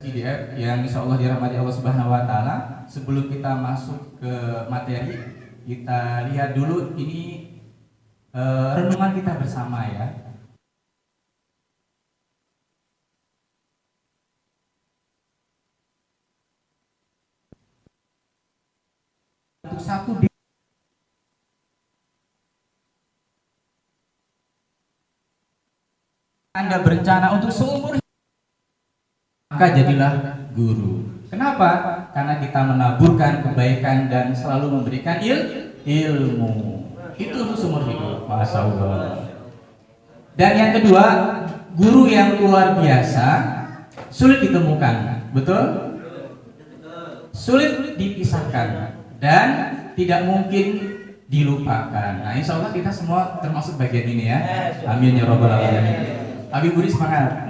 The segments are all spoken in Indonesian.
IDF yang insya Allah dirahmati Allah Subhanahu Wa Taala. Sebelum kita masuk ke materi, kita lihat dulu ini renungan kita bersama ya. Untuk satu Anda berencana untuk seumur maka jadilah guru. Kenapa? Karena kita menaburkan kebaikan dan selalu memberikan ilmu. Itu untuk seumur hidup. Masya Allah. Dan yang kedua, guru yang luar biasa sulit ditemukan. Betul? Sulit dipisahkan dan tidak mungkin dilupakan. Nah, insya Allah kita semua termasuk bagian ini ya. Amin ya robbal alamin. Abi Budi semangat.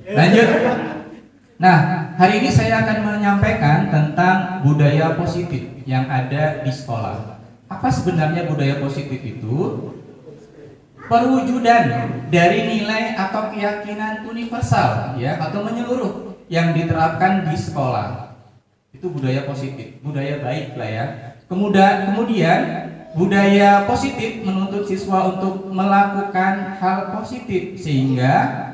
Lanjut. Nah, hari ini saya akan menyampaikan tentang budaya positif yang ada di sekolah. Apa sebenarnya budaya positif itu? Perwujudan dari nilai atau keyakinan universal ya atau menyeluruh yang diterapkan di sekolah. Itu budaya positif, budaya baik lah ya. Kemudian budaya positif menuntut siswa untuk melakukan hal positif sehingga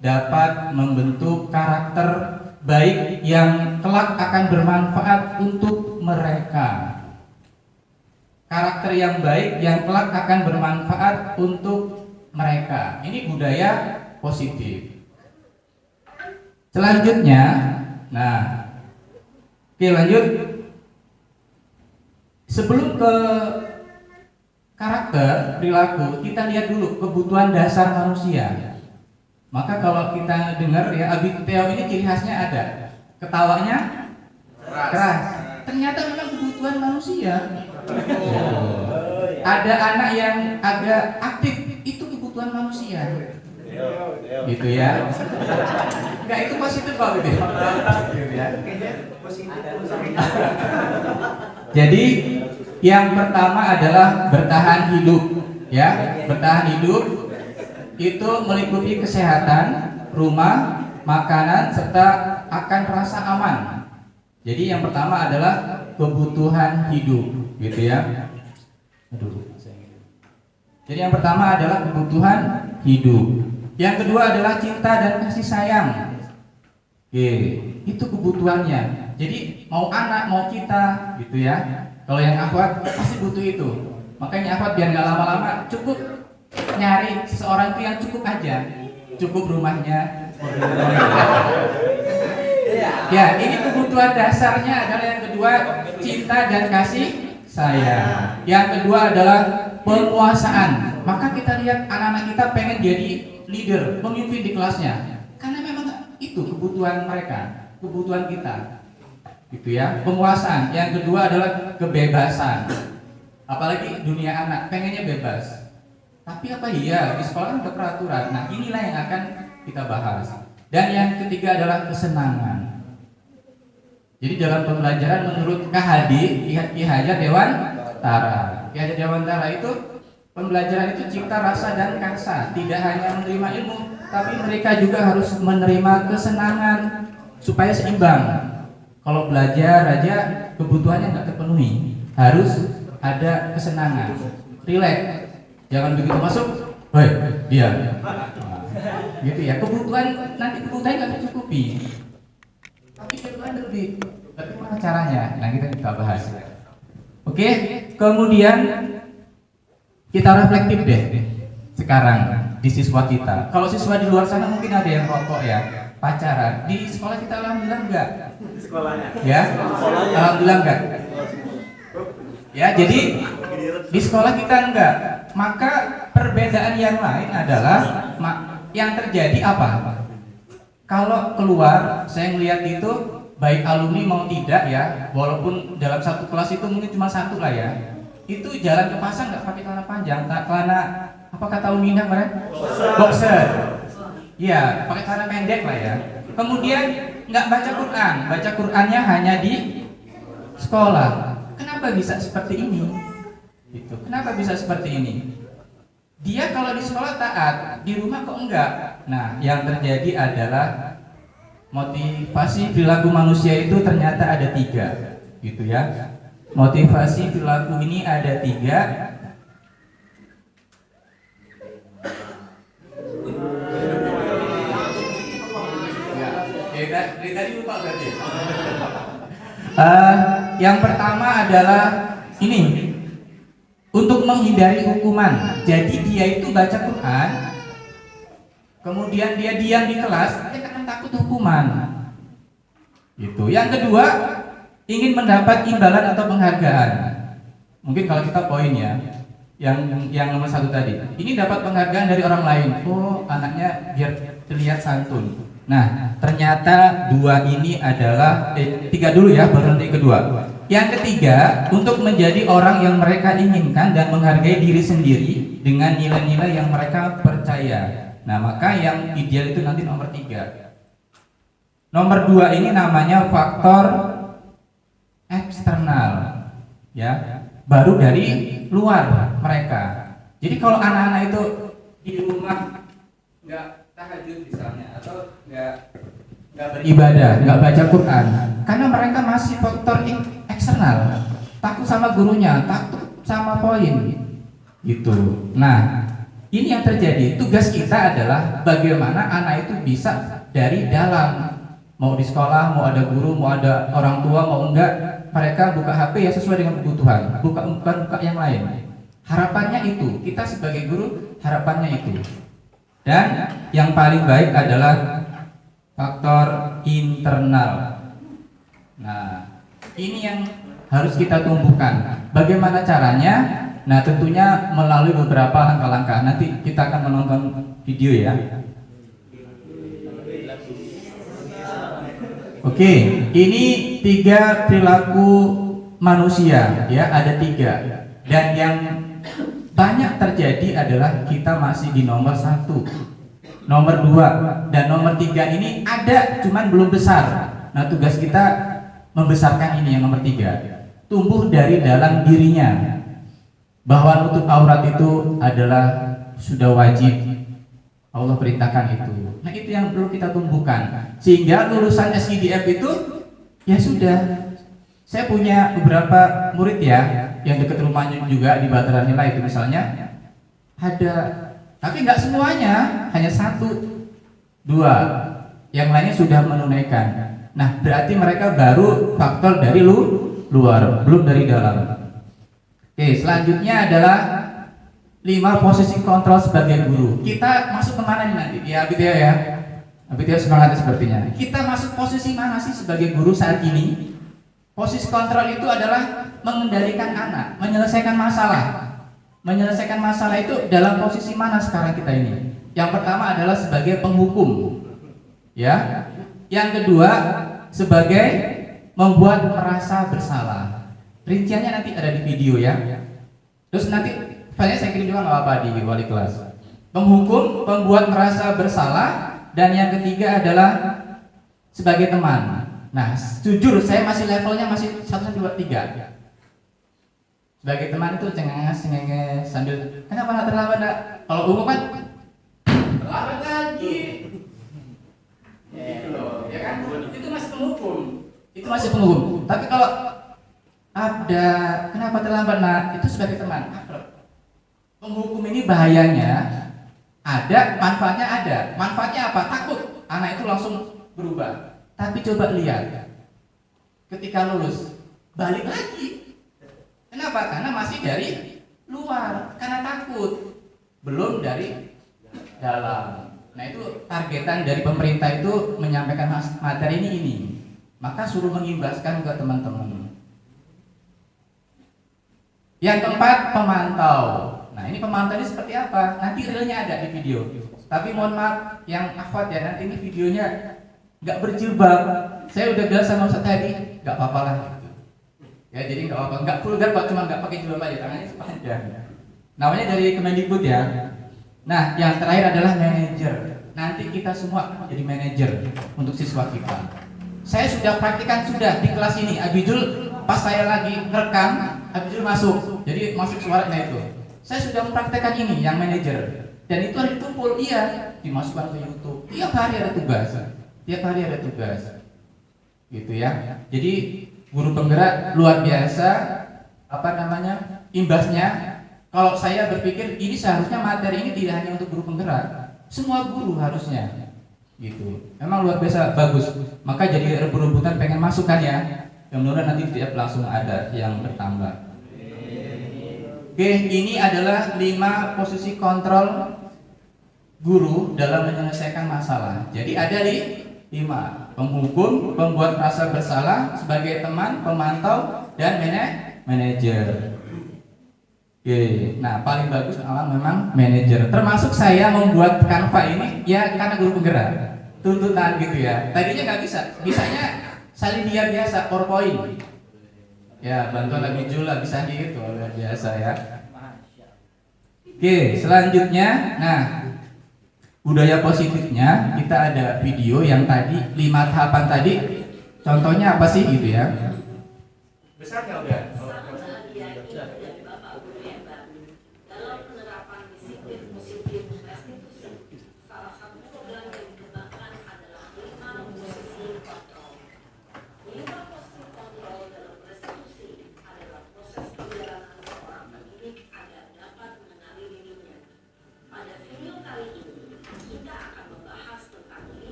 dapat membentuk karakter baik yang kelak akan bermanfaat untuk mereka. Karakter yang baik yang kelak akan bermanfaat untuk mereka. Ini budaya positif. Selanjutnya, oke lanjut. Sebelum ke karakter, perilaku, kita lihat dulu kebutuhan dasar manusia. Maka kalau kita dengar ya Abi Teo ini ciri khasnya ada. Ketawanya keras. Ternyata memang kebutuhan manusia. Ada anak yang agak aktif, itu kebutuhan manusia. Gitu ya. Enggak, itu positif Pak gitu ya. Jadi yang pertama adalah bertahan hidup ya. Bertahan hidup itu meliputi kesehatan, rumah, makanan serta akan rasa aman. Jadi yang pertama adalah kebutuhan hidup gitu ya. Jadi yang pertama adalah kebutuhan hidup. Yang kedua adalah cinta dan kasih sayang. Oke, itu kebutuhannya. Jadi mau anak mau kita gitu ya. Kalau yang akhwat pasti butuh itu. Makanya akhwat biar nggak lama-lama cukup nyari seseorang itu yang cukup aja. Cukup rumahnya. Ya, ini kebutuhan dasarnya adalah yang kedua cinta dan kasih sayang. Yang kedua adalah penguasaan. Maka kita lihat anak-anak kita pengen jadi leader, pemimpin di kelasnya. Karena memang itu kebutuhan mereka, kebutuhan kita. Gitu ya, penguasaan. Yang kedua adalah kebebasan. Apalagi dunia anak pengennya bebas. Tapi apa iya di sekolah kan ada peraturan. Nah, inilah yang akan kita bahas. Dan yang ketiga adalah kesenangan. Jadi dalam pembelajaran menurut Ki Hajar Dewantara. Ki Hajar Dewantara itu pembelajaran itu cipta rasa dan karsa. Tidak hanya menerima ilmu, tapi mereka juga harus menerima kesenangan supaya seimbang. Kalau belajar aja kebutuhannya nggak terpenuhi, harus ada kesenangan, rileks, jangan begitu masuk, hoi, diam, gitu ya. Kebutuhan nanti kebutuhannya nggak tercukupi, tapi kebutuhan lebih. Bagaimana caranya? Nah kita bahas. Oke, kemudian kita reflektif deh sekarang di siswa kita. Kalau siswa di luar sana mungkin ada yang rokok ya, pacaran. Di sekolah kita alhamdulillah enggak. Sekolahnya. Ya, alhamdulillah enggak. Ya, jadi di sekolah kita enggak. Maka perbedaan yang lain adalah yang terjadi apa? Kalau keluar, saya melihat itu baik alumni mau tidak ya, walaupun dalam satu kelas itu mungkin cuma satu lah ya. Itu jalan ke pasar nggak pakai celana panjang, celana apa kata Uminah kemarin? Boxer. Iya, pakai celana pendek lah ya. Kemudian nggak baca Quran, baca Qurannya hanya di sekolah. Kenapa bisa seperti ini? Gitu. Kenapa bisa seperti ini? Dia kalau di sekolah taat, di rumah kok enggak. Nah, yang terjadi adalah motivasi perilaku manusia itu ternyata ada 3, gitu ya. Motivasi perilaku ini ada 3. Dari tadi lupa berarti. Yang pertama adalah ini, untuk menghindari hukuman. Jadi dia itu baca Quran, kemudian dia diam di kelas, dia karena takut hukuman. Itu. Yang kedua, ingin mendapat imbalan atau penghargaan. Mungkin kalau kita poin ya, yang nomor 1 tadi. Ini dapat penghargaan dari orang lain. Oh, anaknya biar terlihat santun. Nah, ternyata 2 ini adalah 3 dulu ya, baru nanti kedua. Yang ketiga, untuk menjadi orang yang mereka inginkan dan menghargai diri sendiri dengan nilai-nilai yang mereka percaya. Nah, maka yang ideal itu nanti nomor 3. Nomor 2 ini namanya faktor eksternal, ya, baru dari luar mereka. Jadi kalau anak-anak itu di rumah nggak tahajud misalnya, atau nggak beribadah, nggak baca Quran, karena mereka masih faktor eksternal, takut sama gurunya, takut sama poin, gitu. Nah, ini yang terjadi. Tugas kita adalah bagaimana anak itu bisa dari dalam. Mau di sekolah, mau ada guru, mau ada orang tua, mau enggak, mereka buka HP ya sesuai dengan kebutuhan, bukan buka yang lain. Harapannya itu, kita sebagai guru harapannya itu. Dan yang paling baik adalah faktor internal. Nah, ini yang harus kita tumbuhkan. Bagaimana caranya? Nah, tentunya melalui beberapa langkah-langkah. Nanti kita akan menonton video ya. Oke, ini 3 perilaku manusia ya, ada 3. Dan yang banyak terjadi adalah kita masih di nomor 1, nomor 2, dan nomor 3 ini ada, cuman belum besar. Nah, tugas kita membesarkan ini yang nomor 3. Tumbuh dari dalam dirinya, bahwa nutup aurat itu adalah sudah wajib. Allah perintahkan itu. Nah, itu yang perlu kita tumbuhkan. Sehingga lulusan SIDF itu ya sudah. Saya punya beberapa murid ya, yang dekat rumahnya juga di Bataran Nila itu misalnya. Ada, tapi nggak semuanya, hanya 1, 2. Yang lainnya sudah menunaikan. Nah, berarti mereka baru faktor dari luar, belum dari dalam. Oke, selanjutnya adalah 5 posisi kontrol sebagai guru. Kita masuk kemana nih nanti? Ya, Abidya ya. Abidya semangat sepertinya. Kita masuk posisi mana sih sebagai guru saat ini? Posisi kontrol itu adalah mengendalikan anak, menyelesaikan masalah. Menyelesaikan masalah itu dalam posisi mana sekarang kita ini? Yang pertama adalah sebagai penghukum. Ya. Yang kedua sebagai membuat merasa bersalah. Rinciannya nanti ada di video ya. Terus nanti filenya saya kirim juga nggak apa-apa di wali kelas. Penghukum, pembuat merasa bersalah, dan yang ketiga adalah sebagai teman. Nah, jujur saya masih levelnya masih 1, 2, 3. Sebagai teman itu cengenges sambil kenapa nggak terlambat nak? Kalau umum kan terlambat lagi. Gitu loh, ya kan? Itu masih penghukum. Itu masih penghukum. Tapi kalau ada kenapa terlambat nak? Itu sebagai teman. Penghukum ini bahayanya ada, manfaatnya ada. Manfaatnya apa? Takut anak itu langsung berubah. Tapi coba lihat, ketika lulus balik lagi. Kenapa? Karena masih dari luar, karena takut, belum dari dalam. Nah, itu targetan dari pemerintah itu menyampaikan materi ini. Maka suruh mengimbaskan ke teman-teman. Yang keempat, pemantau. Nah, ini pemantau ini seperti apa? Nanti realnya ada di video. Tapi mohon maaf yang akhwat ya, nanti ini videonya nggak berjilbab. Saya udah bilang sama Ustaz tadi, nggak apa-apa lah. Ya, jadi nggak apa-apa, nggak vulgar kok, cuma nggak pakai jilbab aja, tangannya sepanjang. Namanya dari Kemendikbud ya. Nah, yang terakhir adalah manajer. Nanti kita semua jadi manajer untuk siswa kita. Saya sudah praktikan di kelas ini. Abidul pas saya lagi ngerekam, Abidul masuk. Jadi masuk suaranya itu. saya sudah mempraktekkan ini yang manajer. Dan itu harus ditumpul, iya, dimasukkan ke YouTube. Tiap hari ada tugas. Tiap hari ada tugas. Gitu ya. Jadi guru penggerak luar biasa, imbasnya. Kalau saya berpikir ini seharusnya materi ini tidak hanya untuk guru penggerak, semua guru harusnya. Gitu. Memang luar biasa bagus. Maka jadi rebut-rebutan pengen masuk kan ya. Mudah-mudahan nanti tidak langsung ada yang bertambah. Oke, ini adalah 5 posisi kontrol guru dalam menyelesaikan masalah. Jadi ada 5: penghukum, pembuat rasa bersalah, sebagai teman, pemantau, dan manajer. Oke, nah paling bagus memang manajer. Termasuk saya membuat Canva ini ya karena guru penggerak. Tuntutan gitu ya. Tadinya nggak bisa, bisanya salin dia biasa, PowerPoint. Ya, bantuan lagi Jula bisa gitu, luar biasa ya. Oke, selanjutnya, nah budaya positifnya kita ada video yang tadi 5 tahapan tadi. Contohnya apa sih gitu ya? Besarnya udah.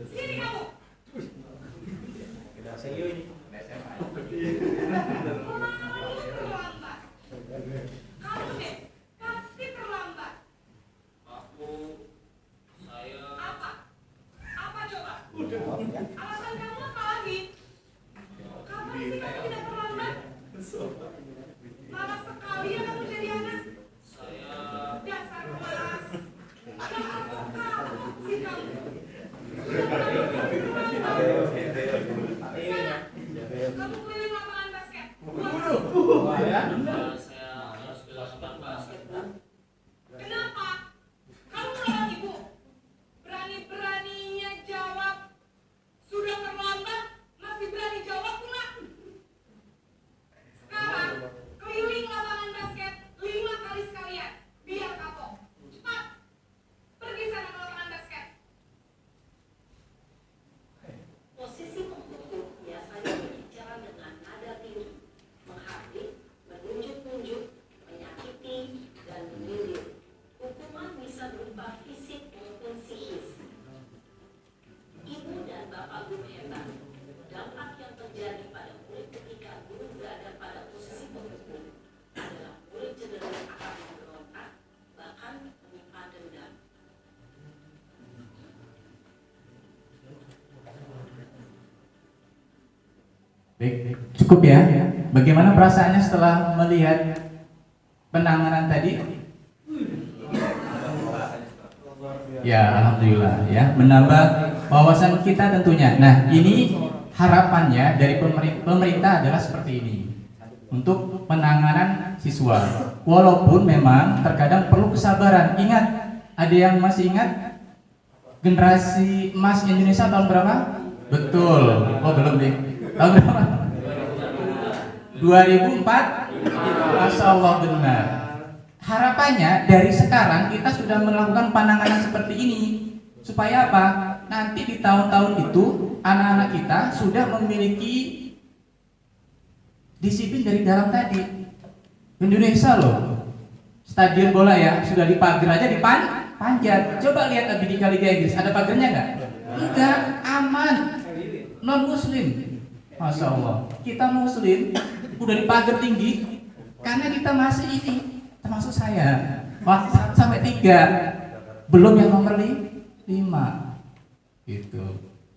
Sini kamu. Kamu deh, pasti terlambat. Apa coba? Alasan kamu apa lagi? Kamu sih kamu tidak terlambat. Malas sekali ya kamu jadi anak. Dasar kelas. Ada apa kamu sih kamu? Kamu keliling lapangan basket. Kenapa? Kamu melawan ibu. Berani-beraninya jawab. Sudah terlambat, masih berani jawab pula. Sekarang keliling lapangan basket 5 kali sekalian. Biar kapok. Cepat. Pergi sana ke lapangan basket. Posisi penghukum biasanya berbicara dengan nada tinggi, menghardik, menunjuk-nunjuk, menyakiti, dan menyindir. Hukuman bisa berupa fisik maupun psikis. Ibu dan bapak guru hebat, dampak yang terjadi pada murid ketika guru berada pada posisi penghukum adalah murid cenderung akan memberontak, bahkan menyimpan dendam. Baik, cukup ya. Bagaimana perasaannya setelah melihat penanganan tadi? Ya, alhamdulillah ya, menambah wawasan kita tentunya. Nah, ini harapannya dari pemerintah adalah seperti ini. Untuk penanganan siswa. Walaupun memang terkadang perlu kesabaran. Ingat, ada yang masih ingat generasi emas Indonesia tahun berapa? Betul. Oh, belum deh. Tahun berapa? 2004. Masya Allah, benar. Harapannya dari sekarang kita sudah melakukan penanganan seperti ini Supaya apa? Nanti di tahun-tahun itu anak-anak kita sudah memiliki disiplin dari dalam tadi. Indonesia loh, stadion bola ya sudah dipagar aja dipanjat. Coba lihat di Liga Inggris, ada pagarnya nggak? Enggak, aman. Non Muslim, masya Allah. Kita Muslim udah dipagar tinggi karena kita masih ini, termasuk saya. 1 sampai 3, belum yang nomor 5. Gitu.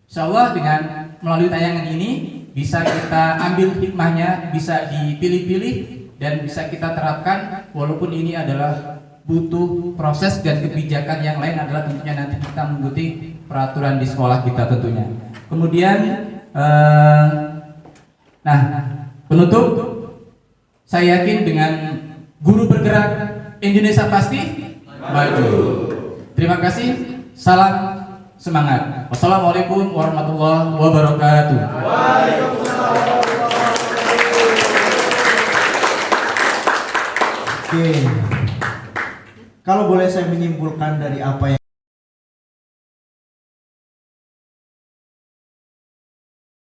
Insya Allah dengan melalui tayangan ini bisa kita ambil hikmahnya, bisa dipilih-pilih dan bisa kita terapkan. Walaupun ini adalah butuh proses dan kebijakan yang lain adalah tentunya nanti kita mengikuti peraturan di sekolah kita tentunya. Kemudian, nah penutup, saya yakin dengan guru bergerak Indonesia pasti maju. Terima kasih. Salam semangat. Wassalamualaikum warahmatullahi wabarakatuh. Oke. Kalau boleh saya menyimpulkan dari apa yang